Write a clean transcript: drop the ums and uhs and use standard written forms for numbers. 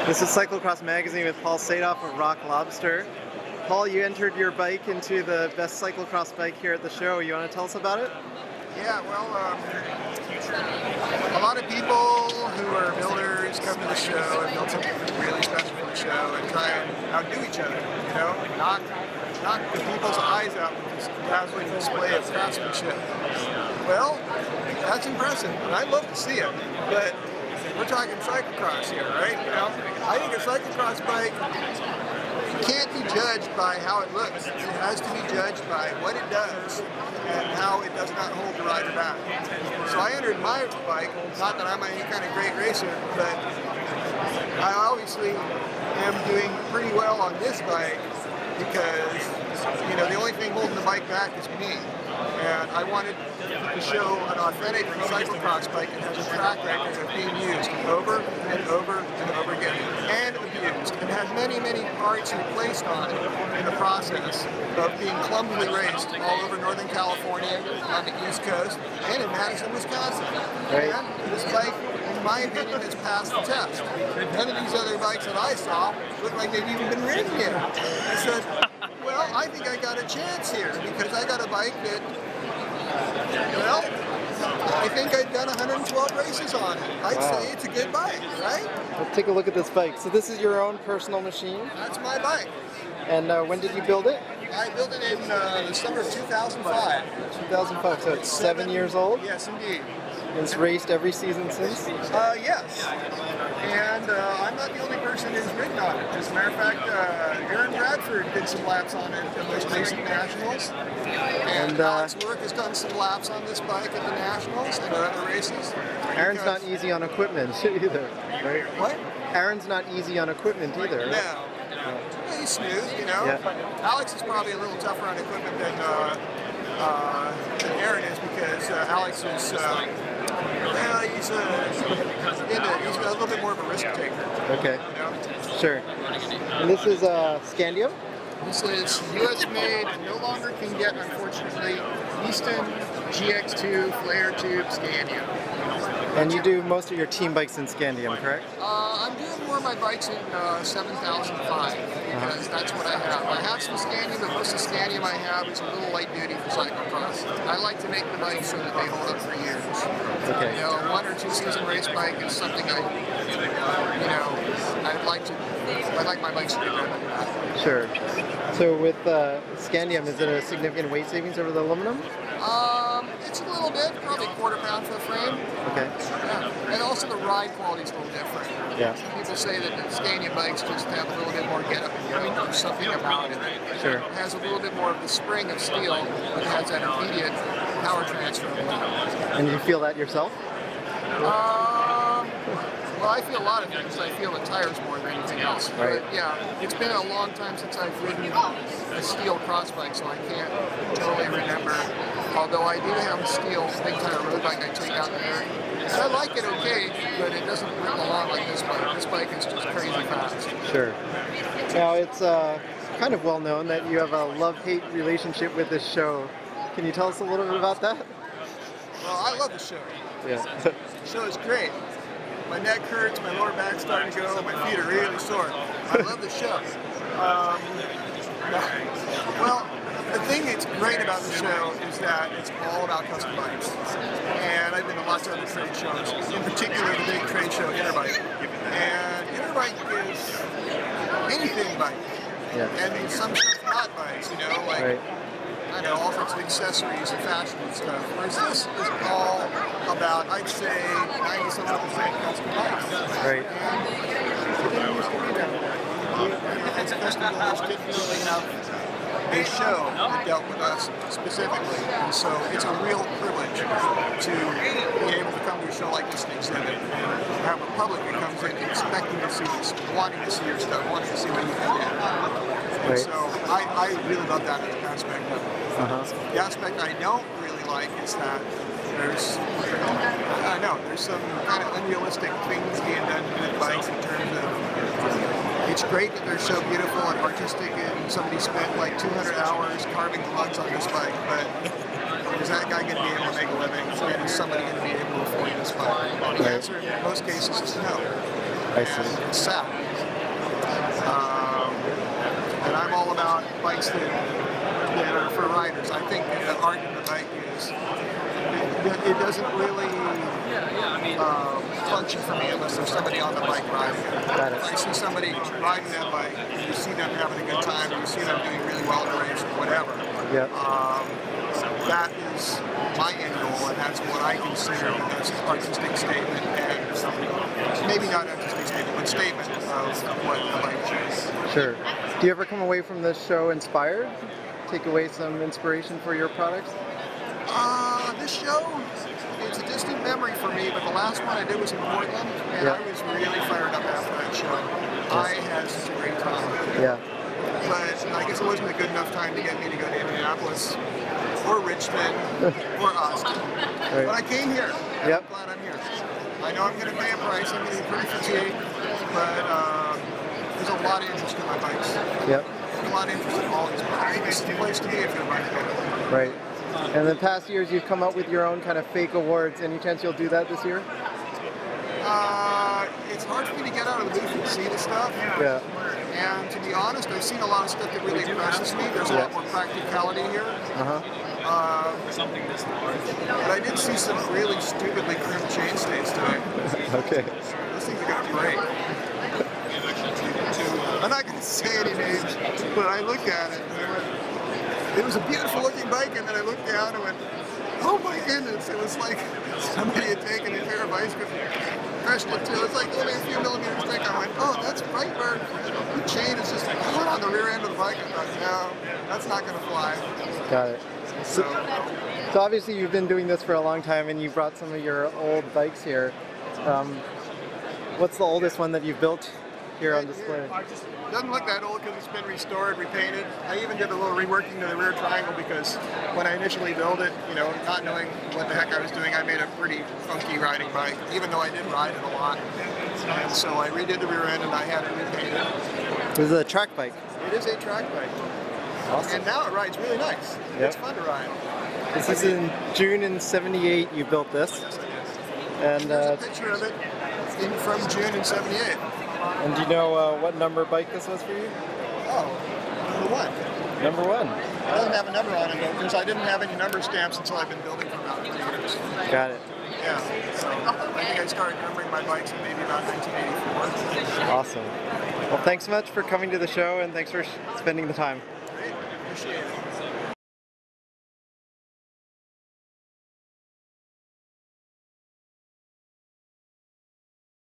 This is Cyclocross Magazine with Paul Sadoff of Lobster. Paul, you entered your bike into the best cyclocross bike here at the show. You want to tell us about it? Yeah, well, a lot of people who are builders come to the show and build something really special for the show and try and outdo each other, you know, knock the people's eyes out with this dazzling display of craftsmanship. Well, that's impressive, and I'd love to see it, but we're talking cyclocross here, right? You know, I think a cyclocross bike can't be judged by how it looks. It has to be judged by what it does and how it does not hold the rider back. So I entered my bike, not that I'm any kind of great racer, but I obviously am doing pretty well on this bike because, you know, the only thing holding the bike back is me. And I wanted to show an authentic cyclocross bike that has a track record of being used over and over and over again, and abused, and has many, many parts replaced on it in the process of being clumsily raced all over Northern California, on the East Coast, and in Madison, Wisconsin. Right. And this bike, in my opinion, has passed the test. None of these other bikes that I saw looked like they've even been ridden yet. I said, well, I think I got a chance here because I got a bike that, well, I think I've done 112 races on it. I'd say it's a good bike, right? Let's take a look at this bike. So this is your own personal machine? That's my bike. And when did you build it? I built it in the summer of 2005. 2005, so it's 7 years old? Yes, indeed. It's raced every season since? Yes. And I'm not the only person who's ridden on it. As a matter of fact, Aaron Bradford did some laps on it at the most recent Nationals. And Alex Work has done some laps on this bike at the Nationals and other races. Aaron's not easy on equipment either, right? What? Aaron's not easy on equipment either, right? No. Yeah, he's smooth, you know. Yeah. But Alex is probably a little tougher on equipment than Aaron is because Alex is, well, he's a little bit more of a risk taker. Okay. You know? Sure. And this is Scandium? This is US made and no longer can get, unfortunately, Easton GX2 flare tube Scandium. And you do most of your team bikes in Scandium, correct? I'm doing more of my bikes in 7005 because that's what I have. I have some Scandium, but most of the Scandium I have is a little light duty for cyclocross. I like to make the bikes so that they hold up for years. Okay. You know, a 1 or 2 season race bike is something I like my bikes to be better than that. Sure. So with Scandium, is it a significant weight savings over the aluminum? It's a little bit, probably a quarter pound for a frame. Okay. Yeah. And also the ride quality is a little different. Yeah. Some people say that the Scandium bikes just have a little bit more get up and going or something about it. Sure. It has a little bit more of the spring of steel, but it has that immediate power transfer. And you feel that yourself? Well, I feel a lot of things. I feel the tires more than anything else. Right. But yeah, it's been a long time since I've ridden a steel cross bike, so I can't totally remember. Although I do have a steel big tire road bike I take out there. And I like it okay, but it doesn't rip along like this bike. This bike is just crazy fast. Sure. Now it's kind of well known that you have a love-hate relationship with this show. Can you tell us a little bit about that? Well, I love the show. Yeah. The show is great. My neck hurts, my lower back's starting to go, my feet are really sore. I love the show. Well, the thing that's great about the show is that it's all about custom bikes. And I've been to lots of other trade shows, in particular the big trade show, Interbike. And Interbike is anything bike. Yeah. And some stuff's not bikes, you know, like, Right. I know, all sorts of accessories and fashion and stuff. Whereas this is all about, I'd say, 90-some% custom bikes. Right. And it didn't used to be that way. As custom builders didn't really have a show that dealt with us specifically. And so it's a real privilege to be able to come to a show like this and exhibit and have a public that comes in expecting to see this, wanting to see your stuff, wanting to see what you can do. Right. So I really love that aspect of it. The aspect I don't really like is that there's, I don't know, there's some kind of unrealistic things being done with bikes in terms of, it's great that they're so beautiful and artistic and somebody spent like 200 hours carving lugs on this bike, but is that guy going to be able to make a living? And is somebody going to be able to afford this bike? The answer in most cases is no. I see. And it's sad. about bikes that are for riders. I think the art in the bike is, it doesn't really function for me unless there's somebody on the bike riding it. If I see somebody riding that bike, you see them having a good time, or you see them doing really well in the race, or whatever. Yep. That is my end goal, and that's what I consider the best artistic statement, and maybe not artistic statement, but statement of what the bike is. Sure. Do you ever come away from this show inspired? Take away some inspiration for your products? This show, it's a distant memory for me, but the last one I did was in Portland, and I was really fired up after that show. I had such a great time. Yeah. But I guess it wasn't a good enough time to get me to go to Indianapolis, or Richmond, or Austin. Right. But I came here. Yep. I'm glad I'm here. I know I'm going to pay a price. I'm going to be pretty fatigued, but there's a lot of interest in my bikes. Yep. There's a lot of interest in all these bikes. This is the place to be if you're a bike player. Right. And in the past years, you've come up with your own kind of fake awards. Any chance you'll do that this year? It's hard for me to get out of the booth and see the stuff. Yeah. And to be honest, I've seen a lot of stuff that really impresses me. There's a lot more practicality here. But I did see some really stupidly crimped chainstays today. Okay. Those things are going to break. I'm not going to say any names, but I looked at it and I went, it was a beautiful looking bike, and then I looked down and went, oh my goodness, it was like somebody had taken a pair of ice cream, crushed it too. It's like only a few millimeters thick. I went, oh, that's right where the chain is just pulling on the rear end of the bike. I thought, no, that's not going to fly. Got it. So obviously you've been doing this for a long time, and you brought some of your old bikes here. What's the oldest one that you've built here on display? It doesn't look that old because it's been restored, repainted. I even did a little reworking to the rear triangle because when I initially built it, you know, not knowing what the heck I was doing, I made a pretty funky riding bike, even though I did ride it a lot. And so I redid the rear end and I had it repainted. This is a track bike. It is a track bike. Awesome. And now it rides really nice. Yep. It's fun to ride. This is in June in '78 you built this. Yes, I did. And there's a picture of it from June in '78. And do you know what number bike this was for you? Oh, #1. Number 1. It doesn't have a number on it though, because I didn't have any number stamps until I've been building for about 3 years. Got it. Yeah, so I think I started numbering my bikes in maybe about 1984. Awesome. Well, thanks so much for coming to the show, and thanks for spending the time. Great, appreciate it.